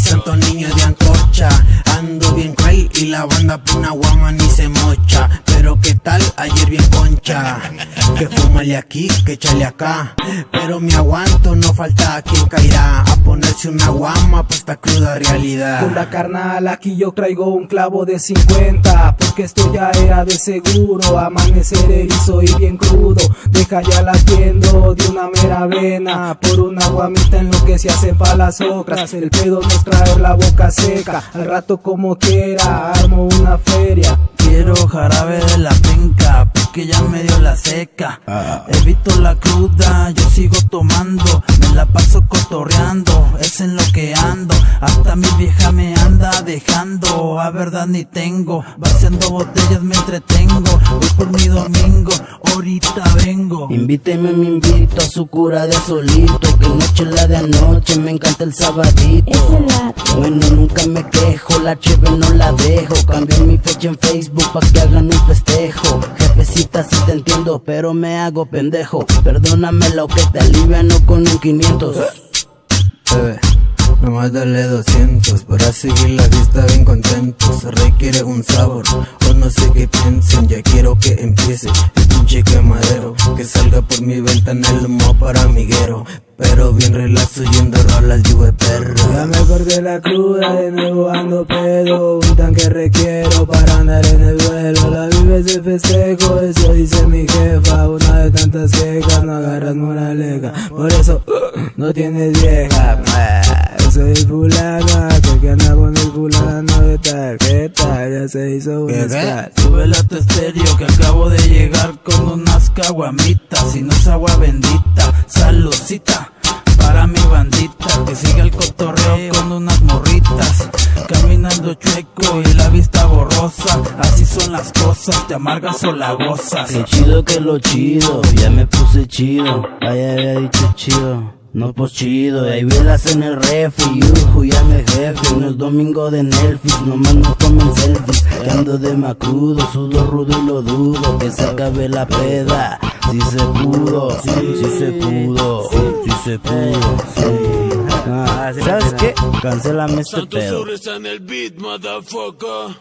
Santo Niño de Antorcha. Ando bien cruel y la banda por una guama ni se mocha. Pero qué tal, ayer bien concha. Que fúmale aquí, que échale acá. Pero me aguanto, no falta quien caerá a ponerse una guama pa' esta cruda realidad. Con la carnal aquí yo traigo un clavo de 50, porque esto ya era de seguro. Amanecer erizo y bien crudo, deja ya latiendo de una mera vena. Por una guamita en lo que se hacen pa' las ocras. El pedo no es traer la boca seca, al rato como quiera armo una feria. Quiero jarabe de la penca, porque ya me dio la seca. Evito la cruda, yo sigo tomando, me la paso cotorreando, es en lo que ando. Hasta mi vieja me anda dejando, a verdad ni tengo. Vaciando botellas me entretengo, voy por mi domingo, ahorita vengo. Invíteme, me invito a su cura de solito, que noche la de anoche, me encanta el sabadito. Bueno, nunca me quejo, la cheve no la dejo. Cambié mi fecha en Facebook pa' que hagan un festejo. Jefecita, sí te entiendo, pero me hago pendejo. Perdóname lo que te aliviano con un 500. Bebé, nomás dale 200 para seguir la vista bien contentos. Requiere un sabor, o no sé qué piensen. Ya quiero que empiece el pinche quemadero, que salga por mi ventana el humo para amiguero. Pero bien relax oyendo rolas de perro. Ya me corté la cruda, de nuevo ando pedo. Un tanque requiero para andar en el vuelo. La vives de festejo, eso dice mi jefa. Una de tantas quejas, no agarras moraleja. Por eso, no tienes vieja. Yo soy el fulano, que anda con el fulano de tal. ¿Qué tal? Ya se hizo un scar. Súbela a tu estéreo, que acabo de llegar con unas caguamitas. Si no es agua bendita, saludcita para mi bandita, que siga el cotorreo con unas morritas. Caminando chueco y la vista borrosa, así son las cosas, te amargas o la gozas. Qué chido que lo chido, ya me puse chido. Ay, había dicho chido. No, pues chido, y ahí velas en el refri, ya me jefe, no es domingo de Netflix, nomás no tomen selfies, que ando de macrudo, sudo rudo y lo dudo, que se acabe la peda, si se pudo, si se pudo, si se pudo, sí. ¿Sabes qué? Cancélame este pedo. Santos en el beat, motherfucker.